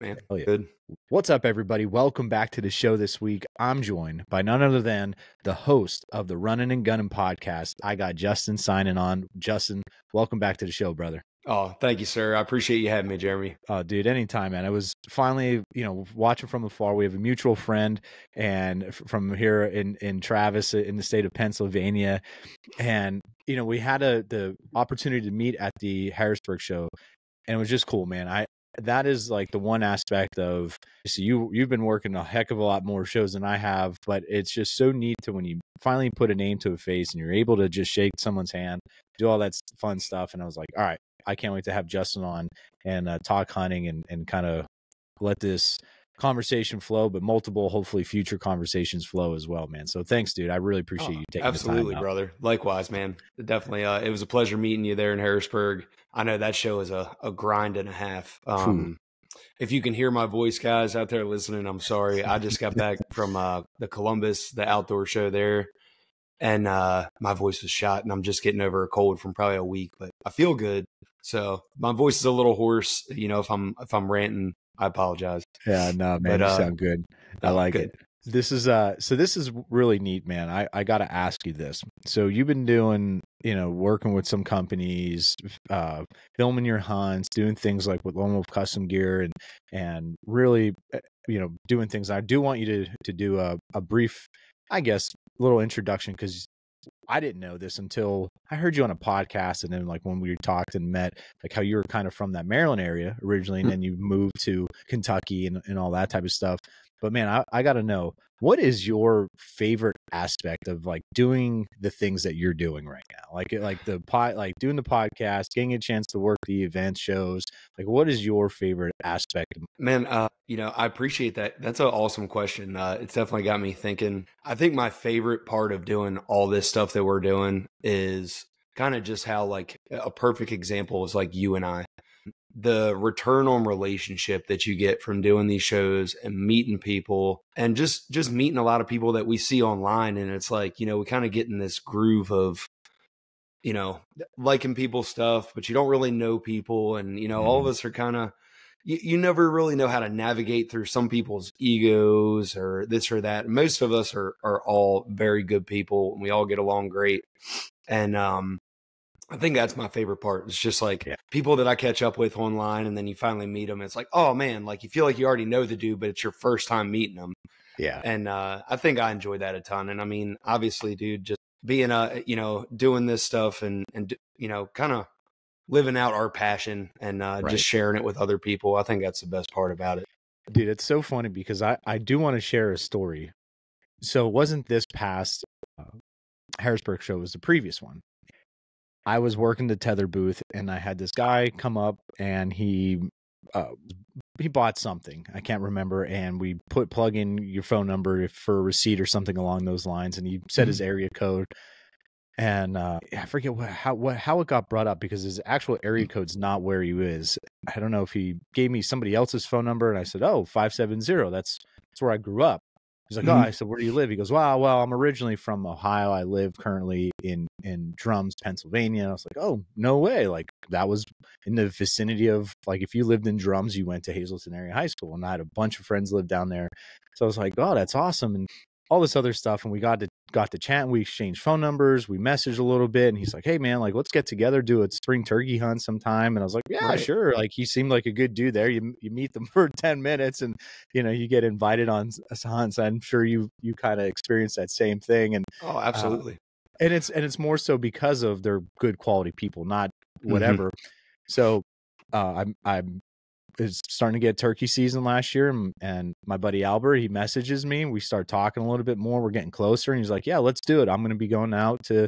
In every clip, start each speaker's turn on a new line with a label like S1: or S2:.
S1: Man,
S2: Oh, yeah.
S1: good.
S2: What's up, everybody? Welcome back to the show this week. I'm joined by none other than the host of the Running and Gunning podcast. I got Justin Synan on. Justin, welcome back to the show, brother.
S1: Oh, thank you, sir. I appreciate you having me, Jeremy.
S2: Dude, anytime, man. I was finally, watching from afar. We have a mutual friend and from here in Travis in the state of Pennsylvania. And, we had the opportunity to meet at the Harrisburg show, and it was just cool, man. That is like the one aspect of, so you've been working a heck of a lot more shows than I have, but it's just so neat to when you finally put a name to a face and you're able to just shake someone's hand, do all that fun stuff. And I was like, all right, I can't wait to have Justin on and talk hunting and kind of let this conversation flow, but multiple, hopefully future conversations flow as well, man. So thanks, dude. I really appreciate you taking
S1: absolutely,
S2: the time out.
S1: brother. Likewise, man. Definitely. It was a pleasure meeting you there in Harrisburg. I know that show is a grind and a half. If you can hear my voice, guys out there listening, I'm sorry. I just got back from the Columbus, the outdoor show there, and my voice was shot, and I'm just getting over a cold from probably a week, but I feel good. So my voice is a little hoarse. If I'm ranting, I apologize.
S2: Yeah, no, man, you sound good. I like it. This is this is really neat, man. I got to ask you this. So you've been doing, working with some companies, filming your hunts, doing things like with Lone Wolf Custom Gear and really, doing things. I do want you to do a brief, I guess, little introduction, because I didn't know this until I heard you on a podcast, and then like when we talked and met, like how you were kind of from that Maryland area originally, and then you moved to Kentucky and all that type of stuff. But man, I got to know, what is your favorite aspect of like doing the things that you're doing right now? Like doing the podcast, getting a chance to work the event shows. Like, what is your favorite aspect?
S1: Man, I appreciate that. That's an awesome question. It's definitely got me thinking. I think my favorite part of doing all this stuff that we're doing is kind of just how, like, a perfect example is like you and I. The return on relationship that you get from doing these shows and meeting people and just meeting a lot of people that we see online. And it's like, we kind of get in this groove of, liking people's stuff, but you don't really know people. And, all of us are kind of, you never really know how to navigate through some people's egos or this or that. Most of us are all very good people, and we all get along great. And, I think that's my favorite part. It's just like people that I catch up with online, and then you finally meet them. It's like, oh man, like you feel like you already know the dude, but it's your first time meeting them.
S2: Yeah.
S1: And I think I enjoy that a ton. And I mean, obviously, dude, just being doing this stuff and kind of living out our passion and just sharing it with other people. I think that's the best part about it.
S2: Dude, it's so funny because I do want to share a story. So it wasn't this past Harrisburg show, it was the previous one. I was working the tether booth, and I had this guy come up, and he bought something. I can't remember. And we plug in your phone number for a receipt or something along those lines. And he said his area code. And I forget how it got brought up, because his actual area code's not where he is. I don't know if he gave me somebody else's phone number, and I said, 570. That's where I grew up. He's like, I said, where do you live? He goes, well, I'm originally from Ohio. I live currently in Drums, Pennsylvania. And I was like, oh, no way. Like, that was in the vicinity of, like, if you lived in Drums, you went to Hazleton Area High School. And I had a bunch of friends live down there. So I was like, oh, that's awesome. And all this other stuff. And we got to chat, and we exchanged phone numbers. We messaged a little bit, and he's like, hey man, like, let's get together, do a spring turkey hunt sometime. And I was like, yeah, sure. Like, he seemed like a good dude there. You meet them for 10 minutes and, you get invited on hunts. I'm sure you kind of experienced that same thing. And
S1: oh, absolutely.
S2: And it's more so because of their good quality people, not whatever. So I'm it's starting to get turkey season last year, and my buddy Albert, he messages me. We start talking a little bit more. We're getting closer, and he's like, yeah, let's do it. I'm going to be going out to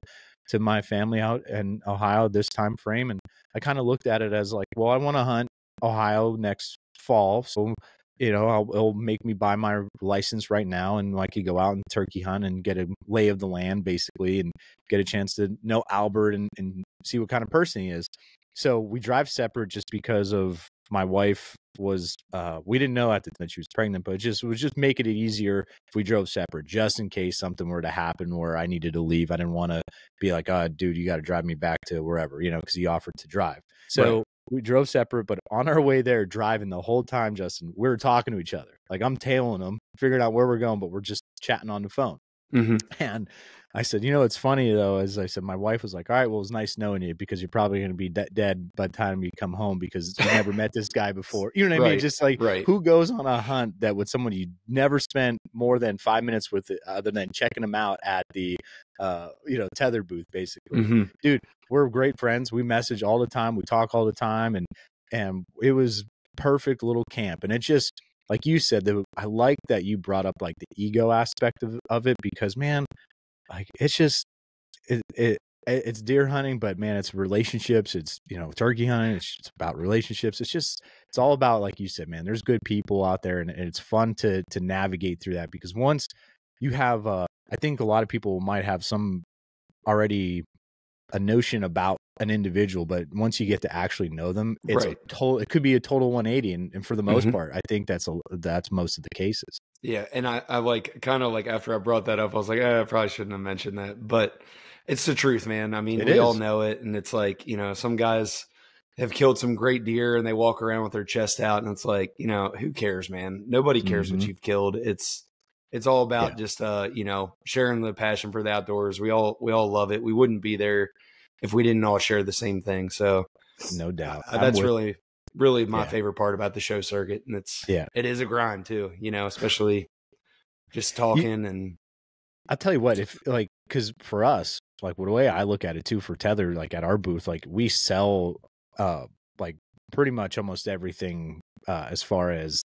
S2: my family out in Ohio this time frame. And I kind of looked at it as like, well, I want to hunt Ohio next fall. So, it'll make me buy my license right now, and I could go out and turkey hunt and get a lay of the land basically, and get a chance to know Albert and see what kind of person he is. So we drive separate just because of my wife was we didn't know at the time that she was pregnant, but it was just making it easier if we drove separate, just in case something were to happen where I needed to leave. I didn't want to be like, oh, dude, you got to drive me back to wherever, because he offered to drive. So we drove separate, but on our way there, driving the whole time, Justin, we were talking to each other. Like, I'm tailing him, figuring out where we're going, but we're just chatting on the phone. And I said, it's funny though, as I said, my wife was like, all right, well, it was nice knowing you, because you're probably going to be dead by the time you come home, because you never met this guy before. You know what I mean? Just like, who goes on a hunt that with someone you never spent more than 5 minutes with, other than checking them out at the, tether booth, basically. Dude, we're great friends. We message all the time. We talk all the time. And it was perfect little camp. And it just, like you said, I like that you brought up like the ego aspect of it, because man, like it's just it's deer hunting, but man, it's relationships. It's turkey hunting. It's about relationships. It's all about, like you said, man. There's good people out there, and it's fun to navigate through that, because once you have, I think a lot of people might have some already a notion about an individual, but once you get to actually know them, it's it could be a total 180. And for the most part, I think that's most of the cases. Yeah.
S1: And I like, kind of like, after I brought that up, I was like, I probably shouldn't have mentioned that, but it's the truth, man. I mean, we all know it. And it's like, some guys have killed some great deer and they walk around with their chest out, and it's like, who cares, man? Nobody cares what you've killed. It's all about just, sharing the passion for the outdoors. We all love it. We wouldn't be there if we didn't all share the same thing. So
S2: no doubt,
S1: that's really my favorite part about the show circuit. And it is a grind too, especially just talking. And
S2: I'll tell you what, cause for us, like the way I look at it too, for Tether, like at our booth, like we sell, like pretty much almost everything, as far as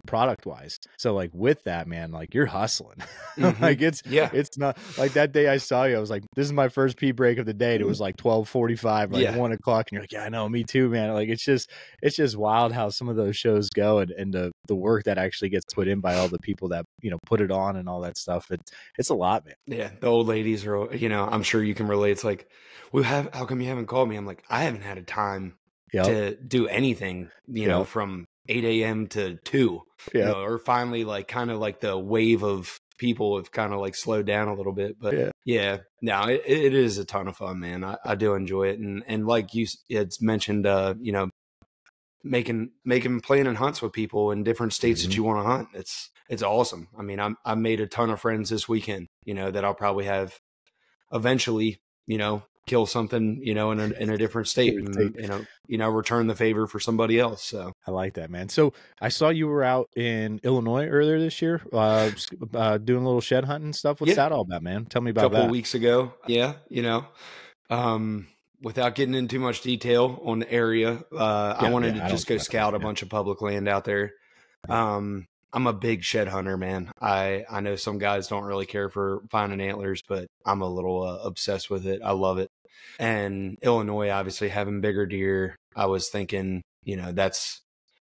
S2: product wise. So like with that, man, like you're hustling. Like it's not like that day I saw you, I was like, this is my first pee break of the day. And it was like 12:45, like 1 o'clock. And you're like, yeah, I know, me too, man. Like, it's just wild how some of those shows go, and the work that actually gets put in by all the people that, put it on and all that stuff. It's a lot, man.
S1: Yeah. The old ladies are, I'm sure you can relate. It's like, how come you haven't called me? I'm like, I haven't had a time to do anything, from 8 a.m. to 2, or finally, like, kind of like the wave of people have kind of like slowed down a little bit. But no, it is a ton of fun, man. I do enjoy it. And like it's mentioned, making planning hunts with people in different states that you want to hunt. It's awesome. I mean, I made a ton of friends this weekend, that I'll probably have eventually, kill something, in a different state, and, return the favor for somebody else. So
S2: I like that, man. So I saw you were out in Illinois earlier this year, doing a little shed hunting and stuff. What's that all about, man? Tell me about that.
S1: A couple of weeks ago. Yeah. Without getting into too much detail on the area, I wanted to just go scout a bunch of public land out there. I'm a big shed hunter, man. I know some guys don't really care for finding antlers, but I'm a little obsessed with it. I love it. And Illinois, obviously having bigger deer, I was thinking, that's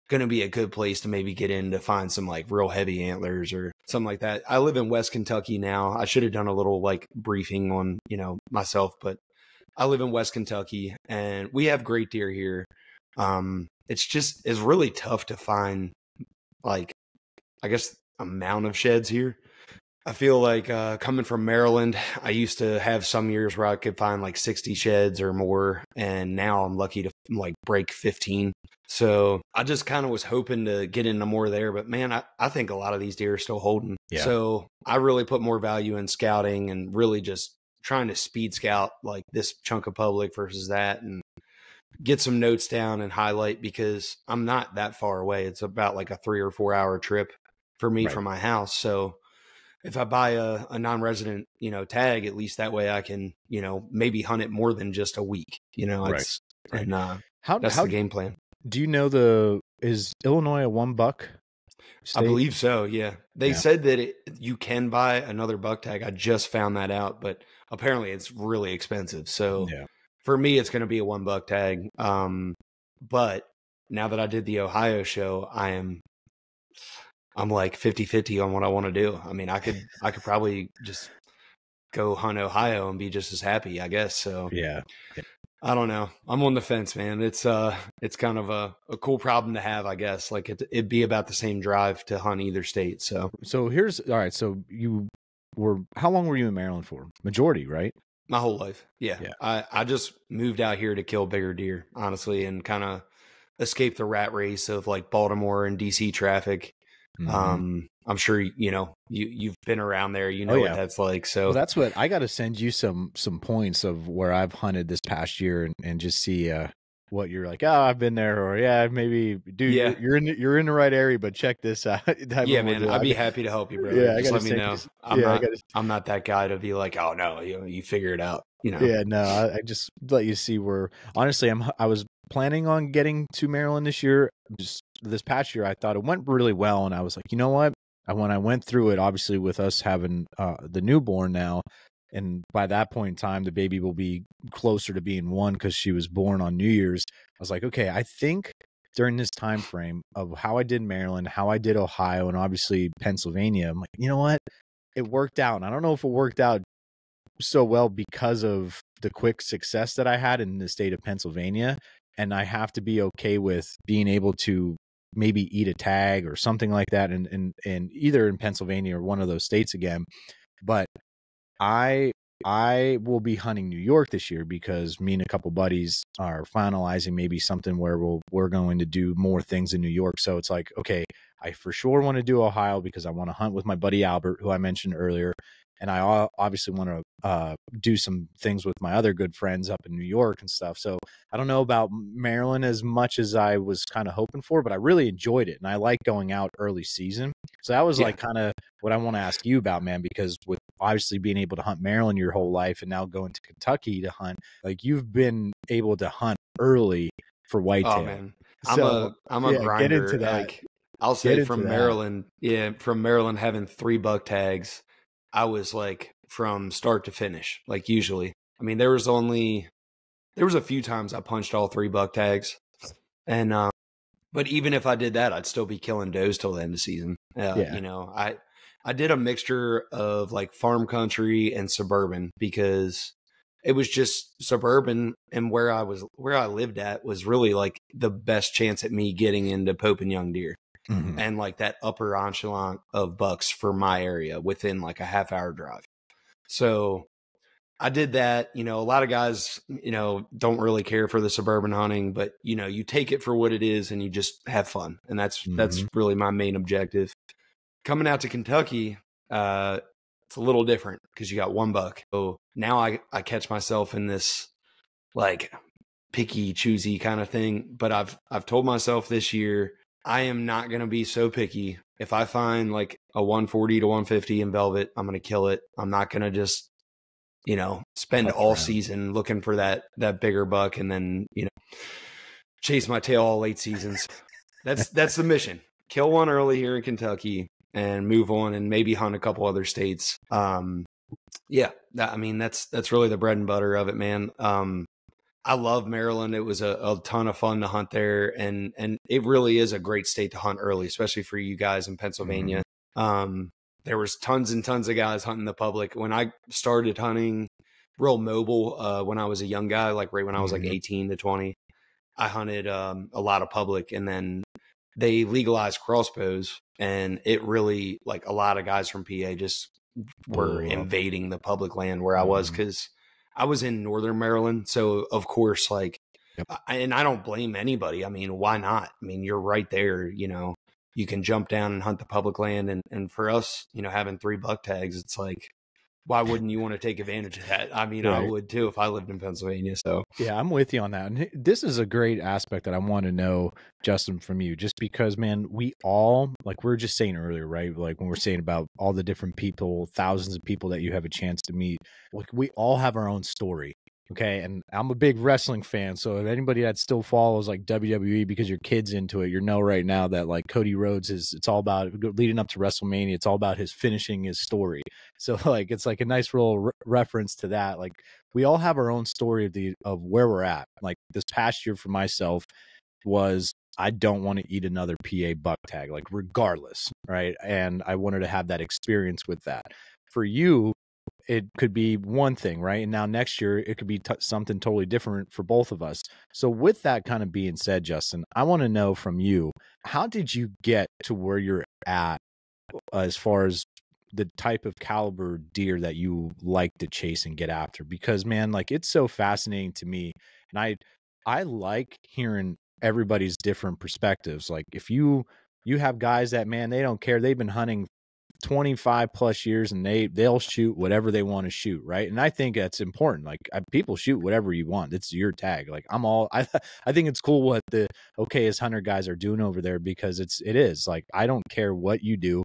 S1: going to be a good place to maybe get in to find some like real heavy antlers or something like that. I live in West Kentucky now. I should have done a little like briefing on, myself, but I live in West Kentucky and we have great deer here. It's really tough to find, like, I guess, amount of sheds here. I feel like coming from Maryland, I used to have some years where I could find like 60 sheds or more, and now I'm lucky to like break 15. So I just kind of was hoping to get into more there, but man, I think a lot of these deer are still holding. Yeah. So I really put more value in scouting and really just trying to speed scout like this chunk of public versus that, and get some notes down and highlight, because I'm not that far away. It's about like a 3 or 4 hour trip for me from my house. So if I buy a non-resident, tag, at least that way I can, maybe hunt it more than just a week, it's, and that's the game plan.
S2: Do you know is Illinois a $1 state?
S1: I believe so. Yeah. They said that you can buy another buck tag. I just found that out, but apparently it's really expensive. So for me, it's going to be a $1 tag. But now that I did the Ohio show, I'm like 50-50 on what I want to do. I mean, I could probably just go hunt Ohio and be just as happy, I guess. So I don't know. I'm on the fence, man. It's kind of a cool problem to have, I guess. Like it'd be about the same drive to hunt either state. So
S2: here's all right. So how long were you in Maryland for? Majority, right?
S1: my whole life. Yeah.
S2: Yeah.
S1: I just moved out here to kill bigger deer, honestly, and kind of escape the rat race of like Baltimore and DC traffic. I'm sure you've been around there, what that's like. So
S2: well, that's what I got to send you some points of where I've hunted this past year and just see what you're like. Oh, I've been there, or yeah, maybe, dude, you're in the right area, but check this out.
S1: Yeah, man, I'd be happy to help you, brother. Yeah, just let me know. I'm not that guy to be like, oh no, you figure it out.
S2: Yeah, no, I just let you see where. Honestly, I was planning on getting to Maryland this year. Just this past year, I thought it went really well, and I was like, you know what? When I went through it, obviously with us having the newborn now, and by that point in time, the baby will be closer to being 1 because she was born on New Year's. I was like, okay, I think during this time frame of how I did Maryland, how I did Ohio, and obviously Pennsylvania, I'm like, you know what? It worked out. And I don't know if it worked out so well because of the quick success that I had in the state of Pennsylvania. And I have to be okay with being able to maybe eat a tag or something like that and either in Pennsylvania or one of those states again. But I will be hunting New York this year because me and a couple buddies are finalizing maybe something where we're going to do more things in New York. So it's like, okay, I for sure want to do Ohio because I want to hunt with my buddy Albert, who I mentioned earlier. And I obviously want to do some things with my other good friends up in New York and stuff. So I don't know about Maryland as much as I was kind of hoping for, but I really enjoyed it. And I like going out early season. So that was like kind of what I want to ask you about, man, because with obviously being able to hunt Maryland your whole life and now going to Kentucky to hunt, like you've been able to hunt early for whitetail.
S1: Oh, man. I'm a grinder. Get into that. Like, I'll say from Maryland, from Maryland having 3 buck tags, I was like from start to finish, like usually. I mean, there was a few times I punched all 3 buck tags, and but even if I did that, I'd still be killing does till the end of the season. I did a mixture of like farm country and suburban because it was just suburban, and where I lived at was really like the best chance at me getting into Pope and young deer. Mm-hmm. And like that upper echelon of bucks for my area within like a half-hour drive. So I did that. A lot of guys, don't really care for the suburban hunting, but you take it for what it is and you just have fun. And that's really my main objective. Coming out to Kentucky, it's a little different because you got 1 buck. So now I catch myself in this like picky, choosy kind of thing. But I've told myself this year, I am not going to be so picky. If I find like a 140 to 150 in velvet, I'm going to kill it. I'm not going to just, spend all season looking for that bigger buck and then, chase my tail all late seasons. That's the mission. Kill one early here in Kentucky and move on and maybe hunt a couple other states. That's really the bread and butter of it, man. I love Maryland. It was a ton of fun to hunt there, and it really is a great state to hunt early, especially for you guys in Pennsylvania. Mm-hmm. There was tons and tons of guys hunting the public. When I started hunting real mobile, when I was a young guy, like right when I was like 18 to 20, I hunted a lot of public, and then they legalized crossbows, and it really, like a lot of guys from PA just were invading the public land where I was because I was in Northern Maryland. So of course, like, and I don't blame anybody. I mean, why not? I mean, you're right there, you can jump down and hunt the public land. And for us, having 3 buck tags, it's like, why wouldn't you want to take advantage of that? I mean, I would too if I lived in Pennsylvania. So
S2: yeah, I'm with you on that. And this is a great aspect that I want to know, Justin, from you, just because, man, we all, like we were just saying earlier, right? Like when we're saying about all the different people, thousands of people that you have a chance to meet, like we all have our own story. Okay. And I'm a big wrestling fan. So if anybody that still follows like WWE because your kid's into it, right now that like Cody Rhodes it's all about leading up to WrestleMania. It's all about his finishing his story. So like, it's like a nice little reference to that. Like we all have our own story of where we're at. Like this past year for myself was, I don't want to eat another PA buck tag, like regardless. Right. And I wanted to have that experience with that. For you, it could be one thing, right? And now next year it could be something totally different for both of us. So with that kind of being said, Justin, I want to know from you, how did you get to where you're at as far as the type of caliber deer that you like to chase and get after? Because man, like, it's so fascinating to me. And I like hearing everybody's different perspectives. Like, if you have guys that, man, they don't care. They've been hunting 25 plus years and they'll shoot whatever they want to shoot, right? And I think that's important. Like, people shoot whatever you want. It's your tag. Like, I think it's cool what the okayest hunter guys are doing over there, because it is like, I don't care what you do.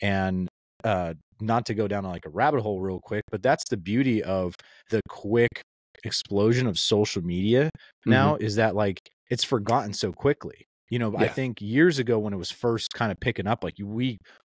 S2: And not to go down like a rabbit hole real quick, but that's the beauty of the quick explosion of social media now, is that, like, it's forgotten so quickly. You know, I think years ago when it was first kind of picking up, like,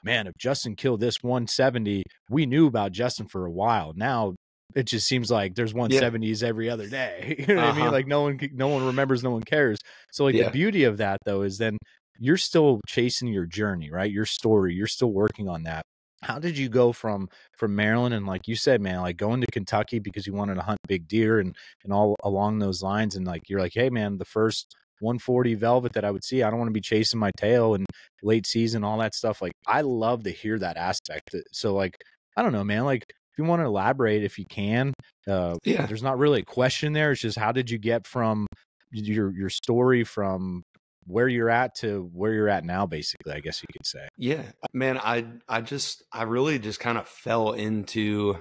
S2: man, if Justin killed this 170, we knew about Justin for a while. Now it just seems like there's 170s every other day. You know what I mean? Like, no one remembers, no one cares. So, like, the beauty of that though is then you're still chasing your journey, right? Your story, you're still working on that. How did you go from Maryland, and like you said, man, like, going to Kentucky because you wanted to hunt big deer and all along those lines, and like, you're like, hey man, the first 140 velvet that I would see, I don't want to be chasing my tail and late season, all that stuff. Like, I love to hear that aspect. So, like, I don't know, man, like, if you want to elaborate, if you can, there's not really a question there. It's just, how did you get from your story from where you're at to where you're at now, basically, I guess you could say.
S1: Yeah, man, I really just kind of fell into,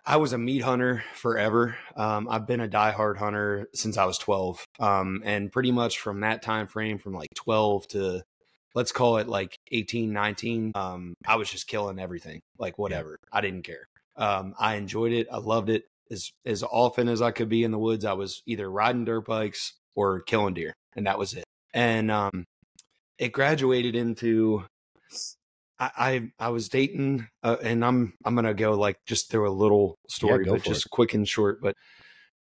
S1: I was a meat hunter forever. I've been a diehard hunter since I was 12. And pretty much from that time frame, from like 12 to, let's call it like 18, 19, I was just killing everything, like whatever. I didn't care. I enjoyed it. I loved it. As often as I could be in the woods, I was either riding dirt bikes or killing deer, and that was it. And it graduated into, I was dating, and I'm gonna go like just through a little story, but just quick and short. But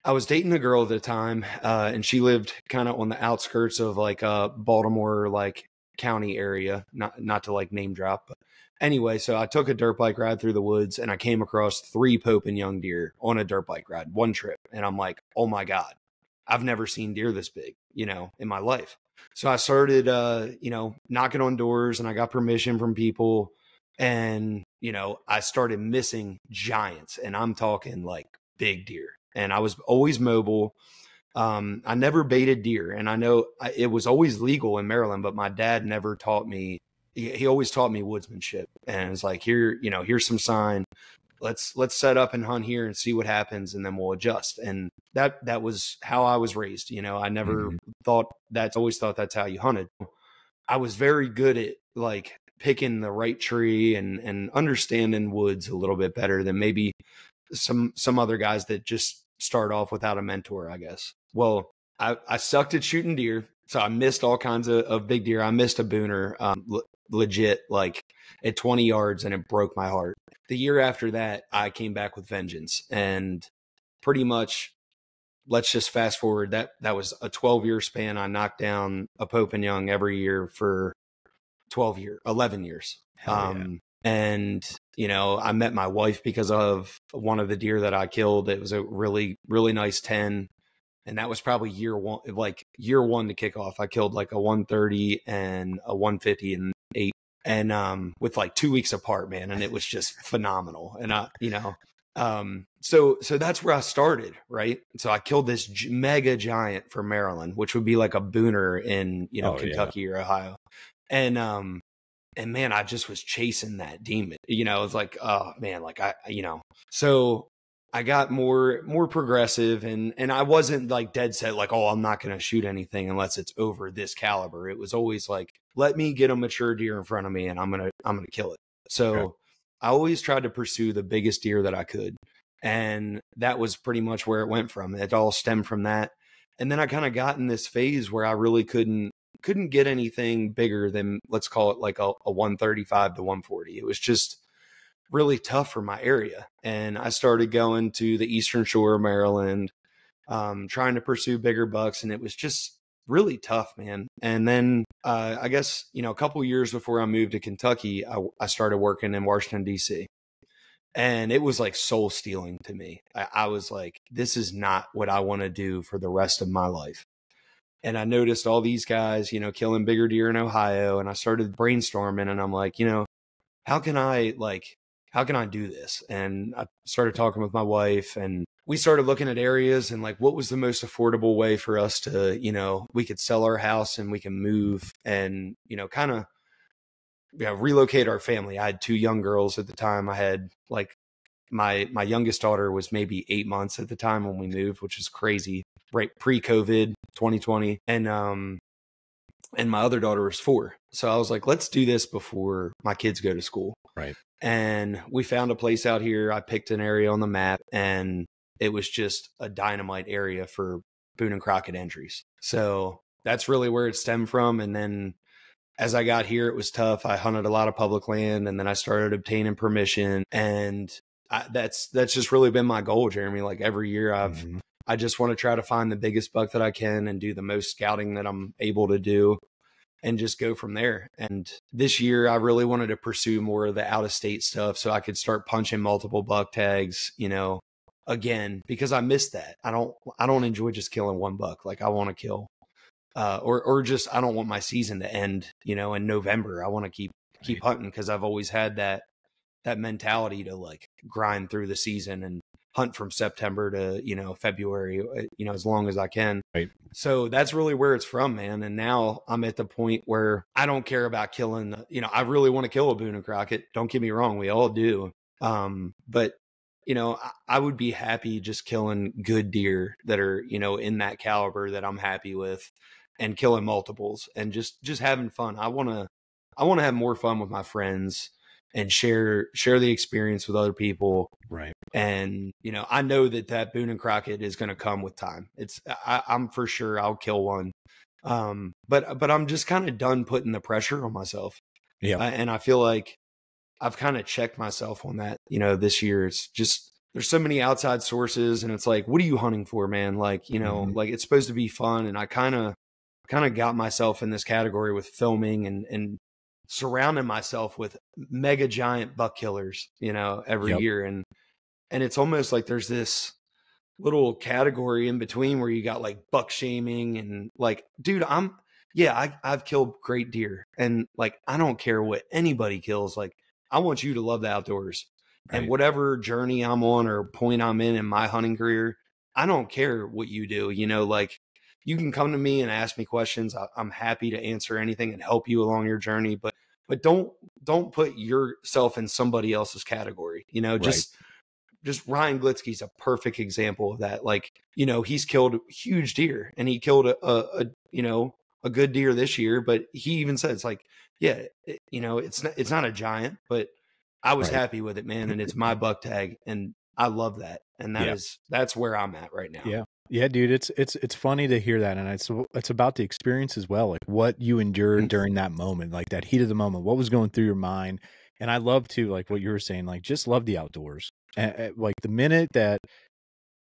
S1: I was dating a girl at the time, and she lived kind of on the outskirts of like Baltimore, like county area. Not to like name drop, but anyway. So I took a dirt bike ride through the woods, and I came across 3 Pope and Young deer on a dirt bike ride, one trip, and I'm like, oh my god, I've never seen deer this big, in my life. So I started, knocking on doors, and I got permission from people, and, I started missing giants, and I'm talking like big deer, and I was always mobile. I never baited deer, and I know it was always legal in Maryland, but my dad never taught me. He always taught me woodsmanship, and it's like, here's some sign. Let's set up and hunt here and see what happens, and then we'll adjust. And that was how I was raised. I never always thought that's how you hunted. I was very good at like picking the right tree and understanding woods a little bit better than maybe some other guys that just start off without a mentor, I guess. Well, I sucked at shooting deer, so I missed all kinds of big deer. I missed a booner, legit, like at 20 yards, and it broke my heart. The year after that, I came back with vengeance, and pretty much, let's just fast forward. That was a 12-year span. I knocked down a Pope and Young every year for 11 years. And, I met my wife because of one of the deer that I killed. It was a really, really nice 10. And that was probably year one to kick off. I killed like a 130 and a 150 and 8. And with like 2 weeks apart, man. And it was just phenomenal. And so that's where I started, right? So I killed this mega giant for Maryland, which would be like a booner in, Kentucky or Ohio. And man, I just was chasing that demon, it's like, oh man, like so I got more progressive, and I wasn't like dead set, like, oh, I'm not going to shoot anything unless it's over this caliber. It was always like, let me get a mature deer in front of me and I'm going to kill it. So I always tried to pursue the biggest deer that I could. And that was pretty much where it went from. It all stemmed from that. And then I kind of got in this phase where I really couldn't get anything bigger than, let's call it like a 135 to 140. It was just really tough for my area. And I started going to the Eastern Shore of Maryland, trying to pursue bigger bucks. And it was just really tough, man. And then I guess, a couple years before I moved to Kentucky, I started working in Washington, D.C. And it was like soul stealing to me. I was like, this is not what I want to do for the rest of my life. And I noticed all these guys, you know, killing bigger deer in Ohio. And I started brainstorming, and I'm like, you know, how can I do this? And I started talking with my wife, and we started looking at areas and like, what was the most affordable way for us to, you know, we could sell our house and we can move and, you know, kind of, you know, relocate our family. I had 2 young girls at the time. I had like my youngest daughter was maybe 8 months at the time when we moved, which is crazy, right? Pre-COVID 2020. And my other daughter was 4. So I was like, let's do this before my kids go to school.
S2: Right.
S1: And we found a place out here. I picked an area on the map, and it was just a dynamite area for Boone and Crockett entries. So that's really where it stemmed from. And then as I got here, it was tough. I hunted a lot of public land, and then I started obtaining permission. And that's just really been my goal, Jeremy. Like every year I just want to try to find the biggest buck that I can and do the most scouting that I'm able to do and just go from there. And this year I really wanted to pursue more of the out of state stuff so I could start punching multiple buck tags, you know, again, because I missed that. I don't enjoy just killing one buck. Like I want to kill, or just, I don't want my season to end, you know, in November. I want to keep hunting, because I've always had that mentality to like grind through the season and hunt from September to, you know, February, you know, as long as I can.
S2: Right.
S1: So that's really where it's from, man. And now I'm at the point where I don't care about killing, you know, I really want to kill a Boone and Crockett. Don't get me wrong. We all do. But you know, I would be happy just killing good deer that are, you know, in that caliber that I'm happy with, and killing multiples and just having fun. I want to have more fun with my friends and share the experience with other people.
S2: Right.
S1: And, you know, I know that Boone and Crockett is going to come with time. I'm for sure I'll kill one. But I'm just kind of done putting the pressure on myself.
S2: Yeah.
S1: And I feel like I've kind of checked myself on that, you know, this year. It's just, there's so many outside sources, and it's like, what are you hunting for, man? Like, you know, like it's supposed to be fun. And I kind of got myself in this category with filming and surrounding myself with mega giant buck killers, you know, every year. And it's almost like there's this little category in between where you got like buck shaming and like, dude, I've killed great deer, and like, I don't care what anybody kills. Like, I want you to love the outdoors. Right. And whatever journey I'm on or point I'm in my hunting career, I don't care what you do, you know, like you can come to me and ask me questions. I'm happy to answer anything and help you along your journey, but don't put yourself in somebody else's category, you know. Right. Just Ryan Glitzky's a perfect example of that. Like, you know, he's killed huge deer, and he killed a you know, a good deer this year, but he even said, it's like, yeah, you know, it's not a giant, but I was happy with it, man. And it's my buck tag, and I love that. And that's where I'm at right now.
S2: Yeah. Yeah, dude, it's funny to hear that. And it's about the experience as well. Like what you endured during that moment, like that heat of the moment, what was going through your mind. And I love to, like what you were saying, like just love the outdoors. And like the minute that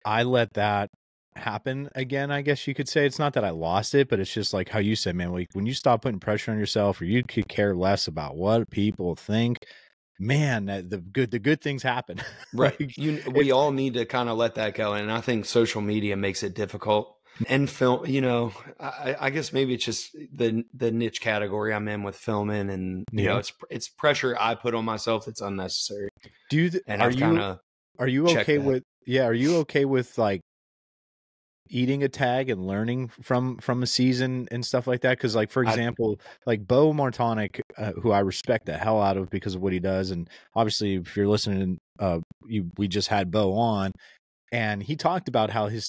S2: I let that happen again, I guess you could say, it's not that I lost it, but it's just like how you said, man, like when you stop putting pressure on yourself, or you could care less about what people think, man, the good things happen.
S1: Right. We all need to kind of let that go. And I think social media makes it difficult. And film, you know, I guess maybe it's just the niche category I'm in with filming, and you know, it's pressure I put on myself that's unnecessary. Are you okay with like eating a tag and learning from a season and stuff like that? Because like, for example, like Bo Martonic, who I respect the hell out of because of what he does, and obviously if you're listening, we just had Bo on, and he talked about how his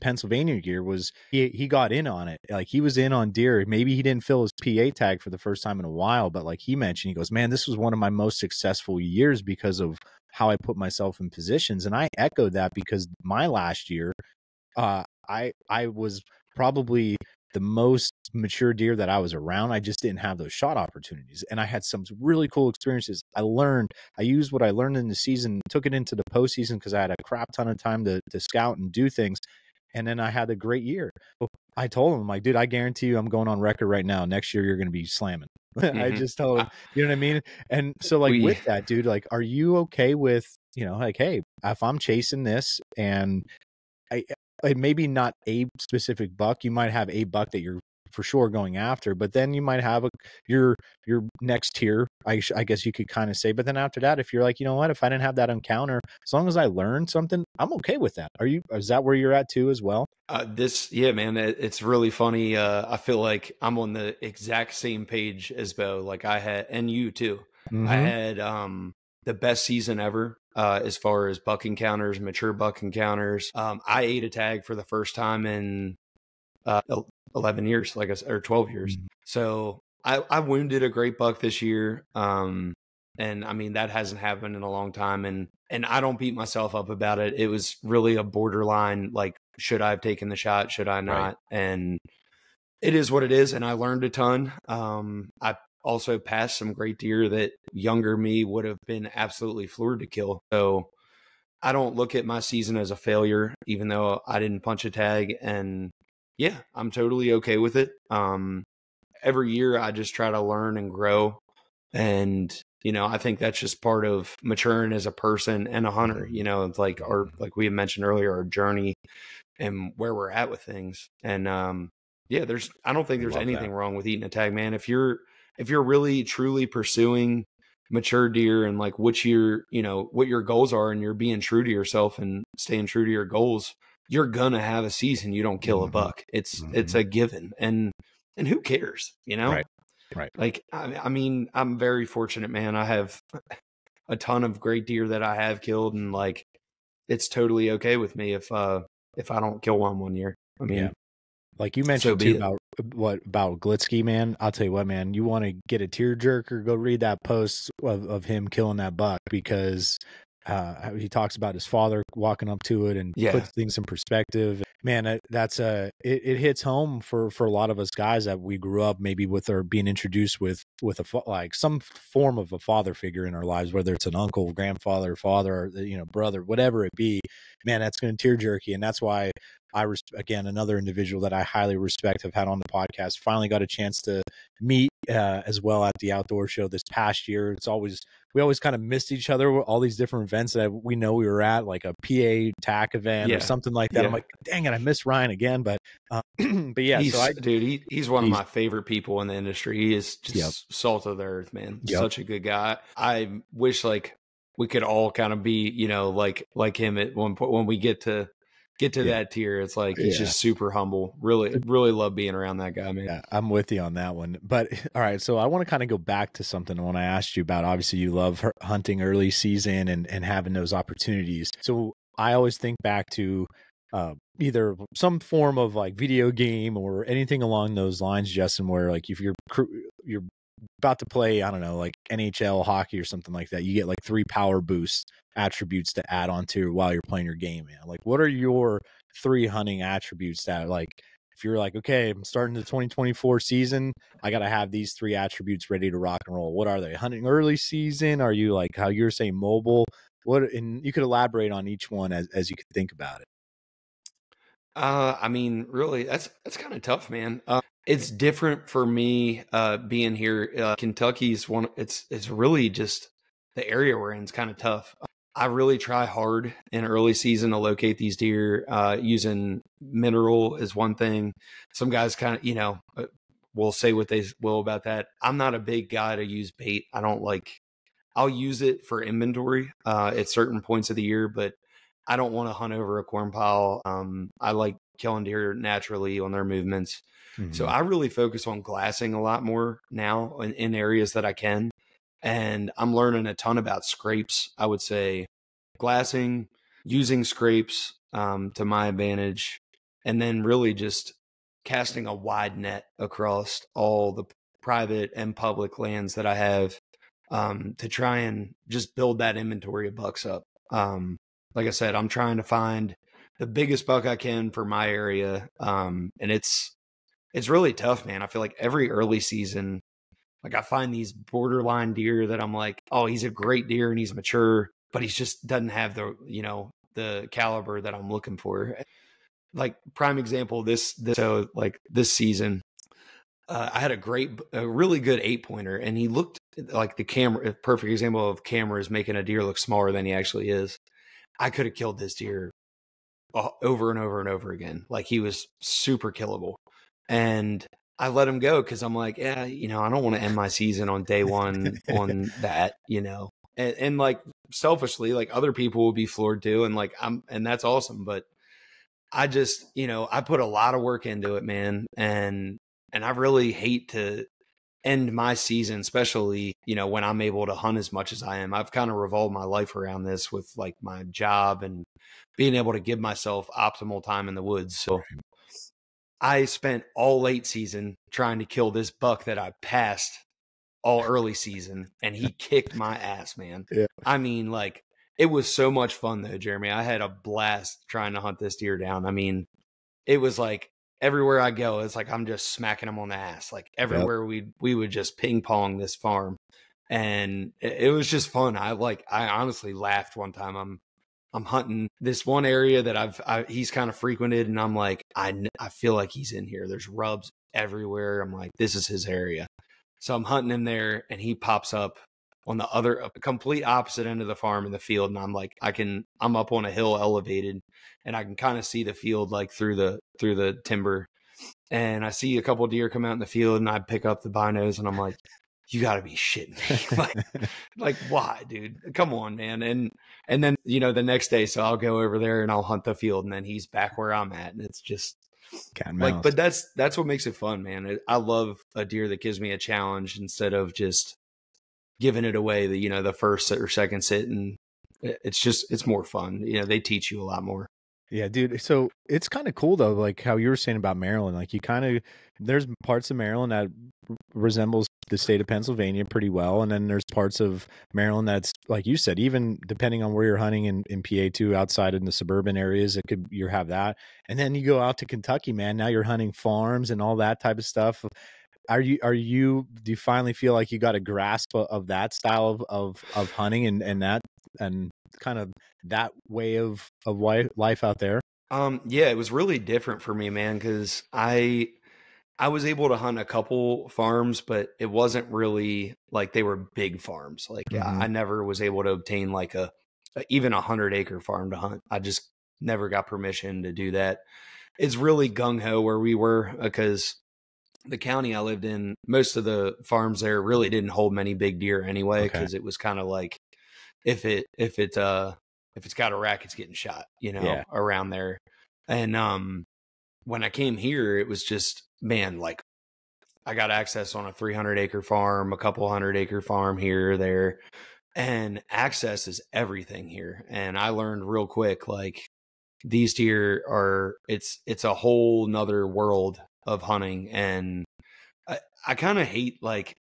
S1: Pennsylvania gear was, he got in on it. Like he was in on deer. Maybe he didn't fill his PA tag for the first time in a while, but like he mentioned, he goes, man, this was one of my most successful years because of how I put myself in positions. And I echoed that, because my last year, I was probably the most mature deer that I was around. I just didn't have those shot opportunities. And I had some really cool experiences. I used what I learned in the season, took it into the postseason, because I had a crap ton of time to scout and do things. And then I had a great year.
S2: I told him, like, dude, I guarantee you I'm going on record right now. Next year, you're going to be slamming. I
S1: Mm-hmm.
S2: just told him, you know what I mean? And so, like, with that, dude, like, are you okay with, you know, like, hey, if I'm chasing this and maybe not a specific buck, you might have a buck that you're for sure going after, but then you might have your next tier, I guess you could kind of say. But then after that, if you're like, you know what, if I didn't have that encounter, as long as I learned something, I'm okay with that. Is that where you're at too as well?
S1: Yeah, man, it's really funny. I feel like I'm on the exact same page as Bo. Like I had, and you too. I had the best season ever as far as buck encounters, mature buck encounters. I ate a tag for the first time in 11 years, like I said, or 12 years. So I wounded a great buck this year. And I mean, that hasn't happened in a long time. And I don't beat myself up about it. It was really a borderline, like, should I have taken the shot? Should I not? Right. And it is what it is. And I learned a ton. I also passed some great deer that younger me would have been absolutely floored to kill. So I don't look at my season as a failure, even though I didn't punch a tag. And yeah, I'm totally okay with it. Every year I just try to learn and grow. And, you know, I think that's just part of maturing as a person and a hunter. You know, it's like like we had mentioned earlier, our journey and where we're at with things. And yeah, I don't think there's anything wrong with eating a tag, man. If you're really truly pursuing mature deer and like what your goals are, and you're being true to yourself and staying true to your goals, you're gonna have a season you don't kill a buck. It's a given. And who cares, you know?
S2: Right.
S1: Like, I mean, I'm very fortunate, man. I have a ton of great deer that I have killed, and like, it's totally okay with me if I don't kill one year. I mean,
S2: yeah. Like you mentioned too about Glitsky, man. I'll tell you what, man, you want to get a tearjerker, go read that post of him killing that buck, because he talks about his father walking up to it and puts things in perspective. Man, that's it hits home for a lot of us guys that we grew up maybe with, or being introduced with like some form of a father figure in our lives, whether it's an uncle, grandfather, father, or, you know, brother, whatever it be. Man, that's going to tear jerky. And that's why again, another individual that I highly respect, have had on the podcast, finally got a chance to meet as well at the outdoor show this past year. We always kind of missed each other with all these different events that we know we were at, like a PA TAC event or something like that. I'm like, dang it, I miss Ryan again. But yeah,
S1: he's one of my favorite people in the industry. He is just salt of the earth, man. Such a good guy. I wish like we could all kind of be, you know, like him at one point when we get to that tier. It's like he's just super humble. Really love being around that guy, man.
S2: Yeah, I'm with you on that one. But all right, so I want to kind of go back to something when I asked you about, obviously you love hunting early season and having those opportunities. So I always think back to either some form of like video game or anything along those lines, Justin, where like if you're about to play, I don't know, like NHL hockey or something like that, you get like 3 power boost attributes to add on to while you're playing your game, man. Like, what are your 3 hunting attributes that, like, if you're like, okay, I'm starting the 2024 season, I got to have these 3 attributes ready to rock and roll? What are they? Hunting early season? Are you like how you're saying mobile? And you could elaborate on each one as you could think about it.
S1: I mean, really, that's kind of tough, man. It's different for me being here. Kentucky's one. It's really just the area we're in is kind of tough. I really try hard in early season to locate these deer. Using mineral is one thing. Some guys kind of, you know, will say what they will about that. I'm not a big guy to use bait. I don't like. I'll use it for inventory at certain points of the year, but I don't want to hunt over a corn pile. I like killing deer naturally on their movements. So I really focus on glassing a lot more now in areas that I can. And I'm learning a ton about scrapes. I would say glassing, using scrapes to my advantage, and then really just casting a wide net across all the private and public lands that I have to try and just build that inventory of bucks up. Like I said, I'm trying to find the biggest buck I can for my area. And it's really tough, man. I feel like every early season, like I find these borderline deer that I'm like, oh, he's a great deer and he's mature, but he just doesn't have the, you know, the caliber that I'm looking for. like prime example, so like this season, I had a really good 8-pointer, and he looked like a perfect example of cameras making a deer look smaller than he actually is. I could have killed this deer over and over and over again. Like, he was super killable. And I let him go because I'm like, yeah, I don't want to end my season on day one on that, and like selfishly, like other people will be floored too. And like, and that's awesome. But I just, I put a lot of work into it, man. And I really hate to end my season, especially, when I'm able to hunt as much as I am. I've kind of revolved my life around this with like my job and being able to give myself optimal time in the woods. So I spent all late season trying to kill this buck that I passed all early season, and he kicked my ass, man.
S2: Yeah.
S1: I mean, like, it was so much fun though, Jeremy. I had a blast trying to hunt this deer down. I mean, it was like everywhere I go, it's like I'm just smacking him on the ass. Like everywhere we would just ping pong this farm, and it was just fun. I honestly laughed one time. I'm hunting this one area that he's kind of frequented, and I'm like, I feel like he's in here. There's rubs everywhere. I'm like, this is his area. So I'm hunting him there, and he pops up on the complete opposite end of the farm in the field. And I'm like, I'm up on a hill elevated, and I can kind of see the field like through the timber. And I see a couple of deer come out in the field, and I pick up the binos, and I'm like, you gotta be shitting me. like why, dude? Come on, man. And then, the next day, so I'll go over there and I'll hunt the field, and then he's back where I'm at. And it's just like, but that's what makes it fun, man. I love a deer that gives me a challenge instead of just giving it away the first or second sit. And it's more fun. They teach you a lot more.
S2: Yeah, dude. So it's kind of cool though, like how you were saying about Maryland. Like there's parts of Maryland that resembles the state of Pennsylvania pretty well, and then there's parts of Maryland that's, like you said, even depending on where you're hunting in PA too, outside in the suburban areas, you have that, and then you go out to Kentucky, man. Now you're hunting farms and all that type of stuff. Do you finally feel like you got a grasp of that style of hunting and kind of that way of life out there?
S1: Yeah, it was really different for me, man, because I was able to hunt a couple farms, but it wasn't really like they were big farms. Like I never was able to obtain like even 100-acre farm to hunt. I just never got permission to do that. It's really gung-ho where we were, because the county I lived in, most of the farms there really didn't hold many big deer anyway, because it was kind of like, if it's got a rack, it's getting shot, around there. And when I came here, it was just, man, like I got access on a 300-acre farm, a couple 100-acre farm here or there, and access is everything here. And I learned real quick, like, these deer it's a whole nother world of hunting. And I kind of hate, like,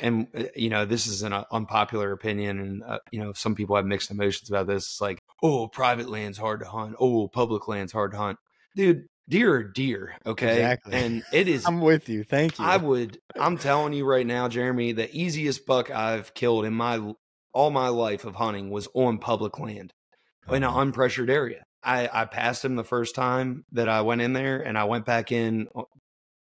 S1: and this is an unpopular opinion, and some people have mixed emotions about this. It's like, oh, private land's hard to hunt, oh, public land's hard to hunt. Dude, deer are deer, okay?
S2: Exactly.
S1: And it is.
S2: I'm with you. Thank you.
S1: I'm telling you right now, Jeremy, the easiest buck I've killed in all my life of hunting was on public land in an unpressured area. I passed him the first time that I went in there, and I went back in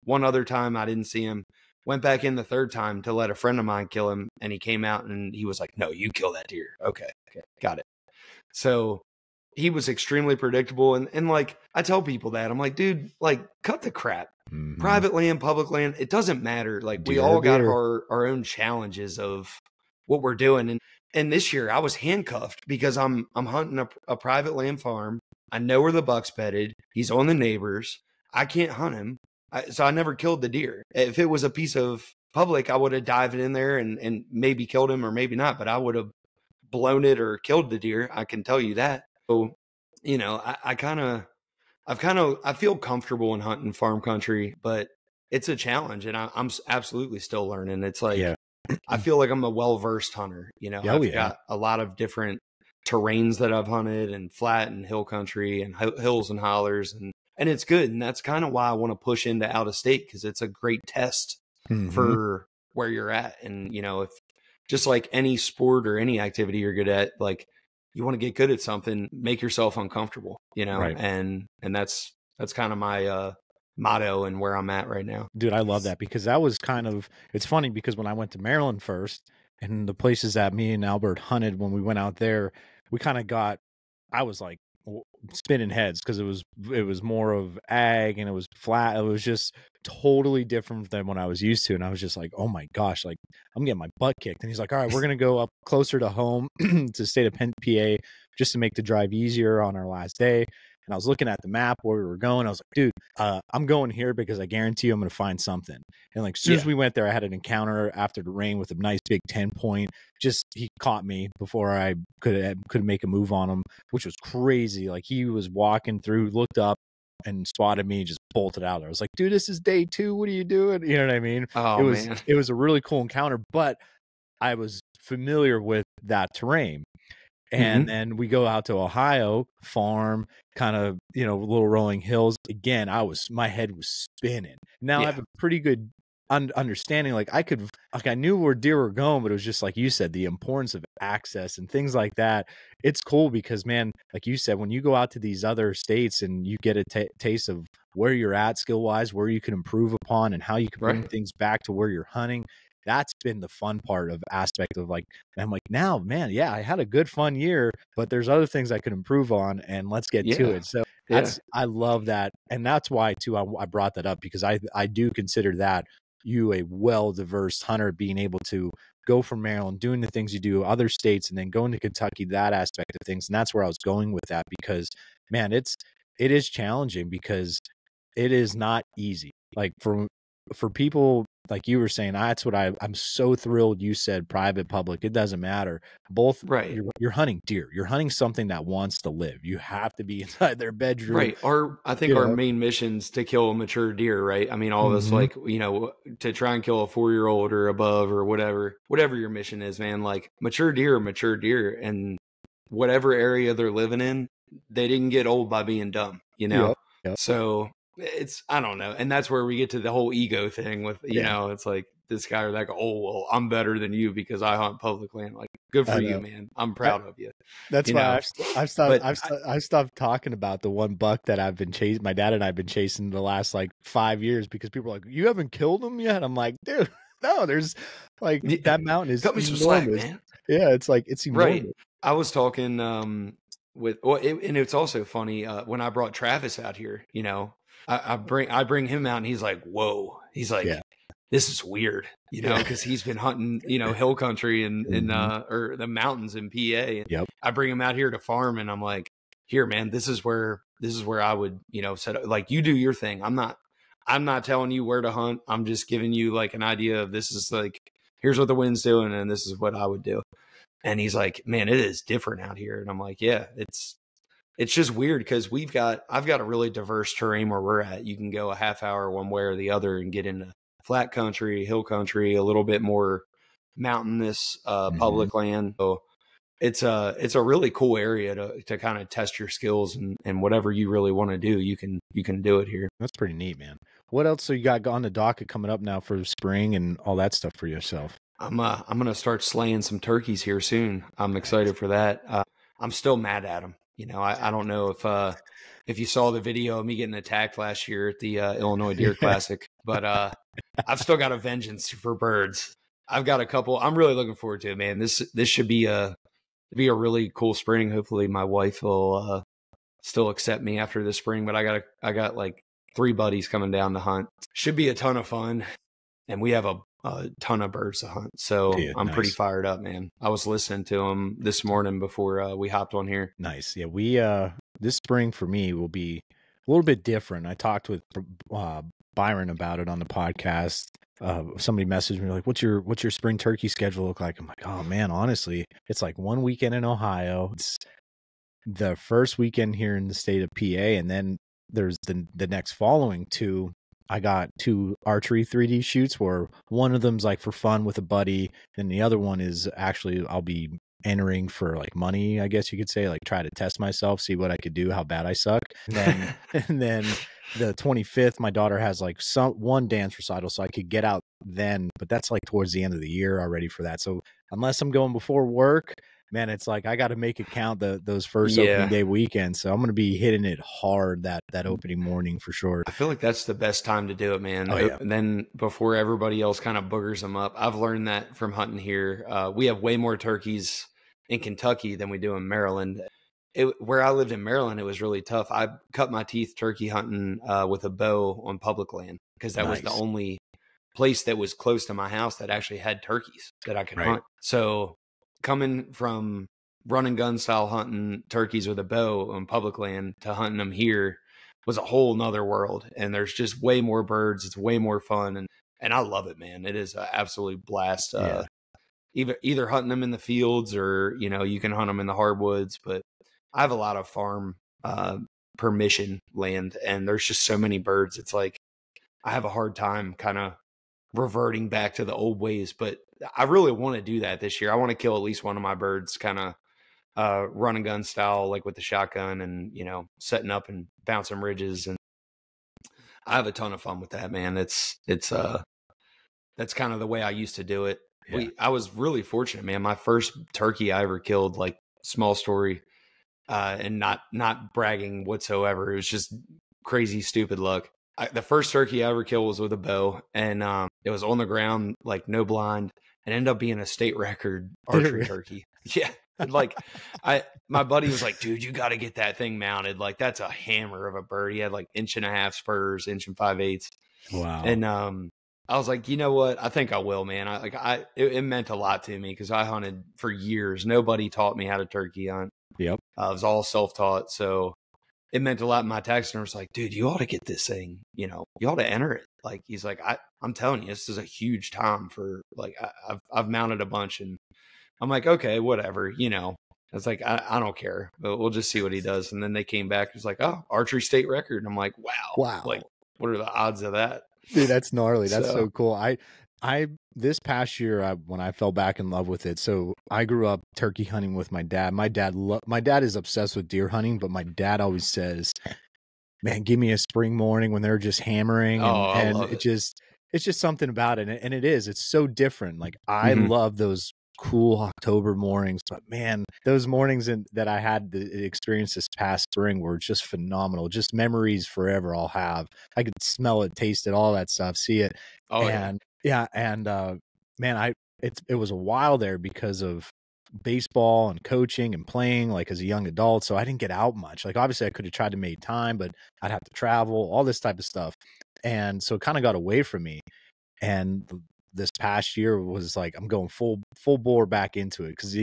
S1: one other time. I didn't see him. Went back in the third time to let a friend of mine kill him, and he came out and he was like, no, you kill that deer. Okay, got it. So he was extremely predictable. And like, I tell people that, I'm like, dude, like, cut the crap. Private land, public land, it doesn't matter. Like, we all got our own challenges of what we're doing. And this year I was handcuffed because I'm hunting a private land farm. I know where the buck's bedded. He's on the neighbors. I can't hunt him. So I never killed the deer. If it was a piece of public, I would have dived in there and maybe killed him or maybe not, but I would have blown it or killed the deer. I can tell you that. So, I feel comfortable in hunting farm country, but it's a challenge, and I'm absolutely still learning. It's like, I feel like I'm a well-versed hunter. I've got a lot of different terrains that I've hunted, and flat and hill country and hills and hollers, and it's good. And that's kind of why I want to push into out of state, because it's a great test for where you're at. And, if just like any sport or any activity you're good at, like, you want to get good at something, make yourself uncomfortable,
S2: Right.
S1: and that's That's kind of my motto and where I'm at right now.
S2: Dude, I love that because that was kind of, it's funny because when I went to Maryland first and the places that me and Albert hunted when we went out there, we kind of got, I was like spinning heads because it was more of ag and it was flat. It was just totally different than what I was used to. And I was just like, oh my gosh, like I'm getting my butt kicked. And he's like, all right, we're going to go up closer to home to the state of PA just to make the drive easier on our last day. And I was looking at the map where we were going. I was like, dude, I'm going here because I guarantee you I'm going to find something. And like, as soon as we went there, I had an encounter after the rain with a nice big 10-point. Just, he caught me before I could make a move on him, which was crazy. Like he was walking through, looked up and spotted me, just bolted out there. I was like, dude, this is day 2. What are you doing? You know what I mean?
S1: Oh, man.
S2: It was a really cool encounter, but I was familiar with that terrain. And then we go out to Ohio, farm, kind of, you know, little rolling hills. Again, my head was spinning. Now I have a pretty good understanding. Like I knew where deer were going, but it was just like you said, the importance of access and things like that. It's cool because, man, like you said, when you go out to these other states and you get a taste of where you're at skill wise, where you can improve upon and how you can bring things back to where you're hunting. That's been the fun part of aspect of like, I'm like, now, man, yeah, I had a good fun year, but there's other things I could improve on and let's get to it. So I love that. And that's why too, I brought that up because I do consider that you a well-diverse hunter being able to go from Maryland, doing the things you do, other states, and then going to Kentucky, that aspect of things. And that's where I was going with that because, man, it is challenging because it is not easy. Like for people, like you were saying, that's what I'm so thrilled you said private, public, it doesn't matter. Both, you're hunting deer. You're hunting something that wants to live. You have to be inside their bedroom.
S1: Right. I think our main mission's to kill a mature deer, right? I mean, all of us, like, you know, to try and kill a 4-year-old or above or whatever your mission is, man, like mature deer, and whatever area they're living in, they didn't get old by being dumb, you know? So I don't know. And that's where we get to the whole ego thing with, you know, it's like this guy or that guy, oh, well, I'm better than you because I hunt public land. Like, good for you, man. I'm proud of you.
S2: That's why I've stopped talking about the one buck that I've been chasing. My dad and I've been chasing the last like 5 years because people are like, you haven't killed him yet? I'm like, dude, no, there's like that mountain is
S1: cut me some slack, man.
S2: Yeah, it's like, it's enormous.
S1: Right. I was talking and it's also funny when I brought Travis out here, you know, I bring him out and he's like, whoa, he's like, this is weird, you know, because he's been hunting, you know, hill country and or the mountains in PA. And I bring him out here to farm and I'm like, here, man, this is where I would, you know, set like you do your thing. I'm not telling you where to hunt. I'm just giving you like an idea of this is like, here's what the wind's doing and this is what I would do. And he's like, man, it is different out here. And I'm like, yeah, it's just weird because I've got a really diverse terrain where we're at. You can go a half hour one way or the other and get into flat country, hill country, a little bit more mountainous public land. So it's a really cool area to kind of test your skills and whatever you really want to do, you can do it here.
S2: That's pretty neat, man. What else you got on the docket coming up now for spring and all that stuff for yourself?
S1: I'm gonna start slaying some turkeys here soon. I'm excited for that. I'm still mad at them. You know, I don't know if you saw the video of me getting attacked last year at the Illinois Deer Classic, but I've still got a vengeance for birds. I've got a couple. I'm really looking forward to it, man. This should be a really cool spring. Hopefully, my wife will still accept me after this spring. But I got like 3 buddies coming down to hunt. Should be a ton of fun, and we have a ton of birds to hunt. So I'm pretty fired up, man. I was listening to them this morning before we hopped on here.
S2: Nice. Yeah. We, this spring for me will be a little bit different. I talked with Byron about it on the podcast. Somebody messaged me like, what's your spring turkey schedule look like? I'm like, oh man, honestly, it's like one weekend in Ohio. It's the first weekend here in the state of PA. And then there's the next following 2. I got 2 archery 3D shoots where one of them's like for fun with a buddy. And the other one is actually, I'll be entering for like money, I guess you could say, like try to test myself, see what I could do, how bad I suck. And then the 25th, my daughter has like one dance recital, so I could get out then, but that's like towards the end of the year already for that. So unless I'm going before work, man, it's like I got to make it count those first
S1: Yeah.
S2: opening day weekends. So I'm going to be hitting it hard that opening morning for sure.
S1: I feel like that's the best time to do it, man.
S2: Oh, yeah.
S1: And then before everybody else kind of boogers them up. I've learned that from hunting here. We have way more turkeys in Kentucky than we do in Maryland. Where I lived in Maryland, it was really tough. I cut my teeth turkey hunting with a bow on public land because that was the only place that was close to my house that actually had turkeys that I could hunt. So coming from run and gun style hunting turkeys with a bow on public land to hunting them here was a whole nother world. And there's just way more birds. It's way more fun. And I love it, man. It is an absolute blast. Either hunting them in the fields or, you can hunt them in the hardwoods, but I have a lot of farm permission land and there's just so many birds. It's like, I have a hard time kind of reverting back to the old ways, but I really want to do that this year. I want to kill at least one of my birds kind of run and gun style, like with the shotgun and, setting up and bouncing ridges. And I have a ton of fun with that, man. It's that's kind of the way I used to do it. Yeah. I was really fortunate, man. My first turkey I ever killed, like small story, and not bragging whatsoever. It was just crazy, stupid luck. The first turkey I ever killed was with a bow, and it was on the ground, like no blind, and ended up being a state record archery turkey. Yeah. Like my buddy was like, dude, you got to get that thing mounted. Like that's a hammer of a bird. He had like 1.5 inch spurs, 1 5/8 inches.
S2: Wow.
S1: And I was like, you know what? I think I will, man. It meant a lot to me because I hunted for years. Nobody taught me how to turkey hunt.
S2: Yep.
S1: I was all self-taught. So it meant a lot. My taxidermist was like, dude, you ought to get this thing, you ought to enter it. Like, he's like, I'm telling you, this is a huge time for like, I've mounted a bunch and I'm like, okay, whatever, I was like, I don't care, but we'll just see what he does. And then they came back. It was like, oh, archery state record. And I'm like, wow. Like, what are the odds of that?
S2: Dude, that's gnarly. That's so cool. I this past year when I fell back in love with it. So I grew up turkey hunting with my dad. My dad is obsessed with deer hunting, but my dad always says, "Man, give me a spring morning when they're just hammering." And it's just something about it. And it is. It's so different. Like I love those cool October mornings, but man, those mornings that I had the experience this past spring were just phenomenal. Just memories forever I'll have. I could smell it, taste it, all that stuff, see it. Man, it was a while there because of baseball and coaching and playing like as a young adult. So I didn't get out much. Like obviously I could have tried to make time, but I'd have to travel, all this type of stuff. And so it kind of got away from me. And this past year was like, I'm going full bore back into it. Cause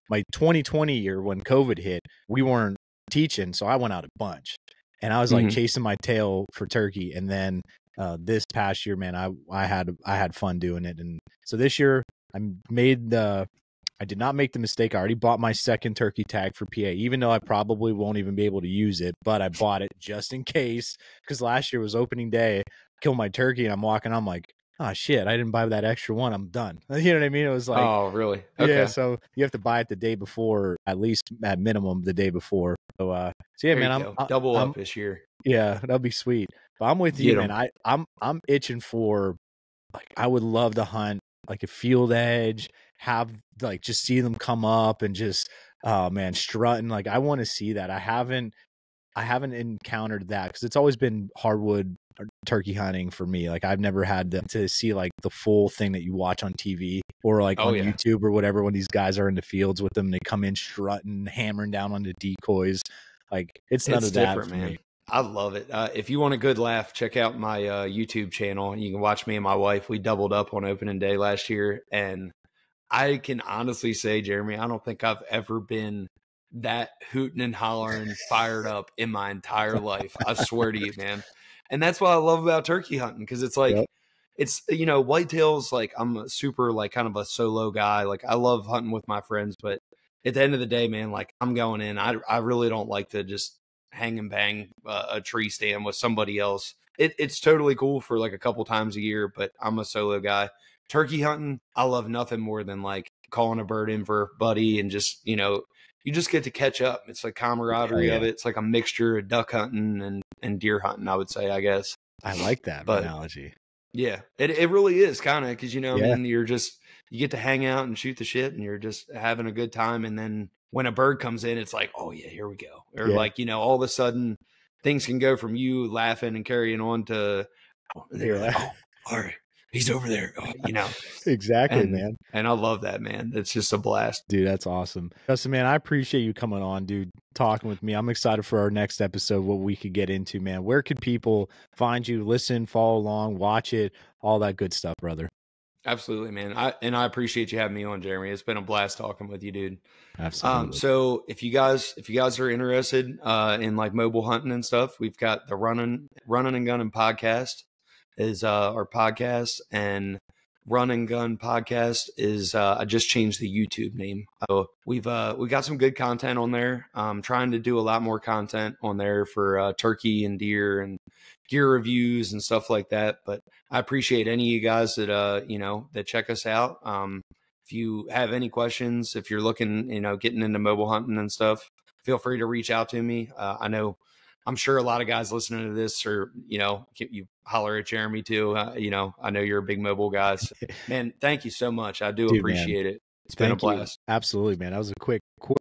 S2: my 2020 year when COVID hit, we weren't teaching. So I went out a bunch and I was like chasing my tail for turkey. And then this past year, man, I had fun doing it. And so this year I did not make the mistake. I already bought my second turkey tag for PA, even though I probably won't even be able to use it, but I bought it just in case. Cause last year was opening day, kill my turkey. And I'm like, oh shit, I didn't buy that extra one. I'm done. You know what I mean? It was like,
S1: oh really? Okay.
S2: Yeah. So you have to buy it the day before, at least at minimum the day before. So yeah, man, I'm
S1: double up this year.
S2: Yeah, that'll be sweet. But I'm with you, man. I'm itching for, like, I would love to hunt like a field edge, have like just see them come up and just, oh man, strutting. Like I want to see that. I haven't encountered that because it's always been hardwood turkey hunting for me. Like I've never had to see like the full thing that you watch on TV or like on YouTube or whatever, when these guys are in the fields with them, they come in strutting, hammering down on the decoys. Like it's none of that for me.
S1: I love it. If you want a good laugh, check out my YouTube channel. You can watch me and my wife. We doubled up on opening day last year. And I can honestly say, Jeremy, I don't think I've ever been that hooting and hollering, fired up in my entire life. I swear to you, man. And that's what I love about turkey hunting, because it's like, it's, whitetails, like I'm a super, like kind of a solo guy. Like I love hunting with my friends, but at the end of the day, man, like I'm going in. I really don't like to just hang and bang a tree stand with somebody else. It's totally cool for like a couple times a year, but I'm a solo guy. Turkey hunting, I love nothing more than like calling a bird in for a buddy and just, you just get to catch up. It's like camaraderie of it. It's like a mixture of duck hunting and deer hunting, I would say, I guess.
S2: I like that analogy.
S1: Yeah, it really is kind of, because, I mean, you're just, you get to hang out and shoot the shit, and you're just having a good time. And then when a bird comes in, it's like, oh yeah, here we go. Or like, you know, all of a sudden things can go from you laughing and carrying on to, oh, all right, he's over there, you know.
S2: Exactly, man.
S1: And I love that, man. It's just a blast.
S2: Dude, that's awesome. Justin, man, I appreciate you coming on, dude, talking with me. I'm excited for our next episode, what we could get into, man. Where could people find you, listen, follow along, watch it, all that good stuff, brother?
S1: Absolutely, man. I appreciate you having me on, Jeremy. It's been a blast talking with you, dude.
S2: Absolutely.
S1: So if you guys are interested in like mobile hunting and stuff, we've got the Running and Gunning podcast is our podcast, and Run and Gun podcast is I just changed the YouTube name. So we got some good content on there. I'm trying to do a lot more content on there for turkey and deer and gear reviews and stuff like that. But I appreciate any of you guys that you know, that check us out. If you have any questions, if you're looking, you know, getting into mobile hunting and stuff, feel free to reach out to me. I'm sure a lot of guys listening to this, or, you know, you holler at Jeremy too. You know, I know you're a big mobile guy. So, man, thank you so much. I do appreciate it. It's been a blast.
S2: Absolutely, man. That was a quick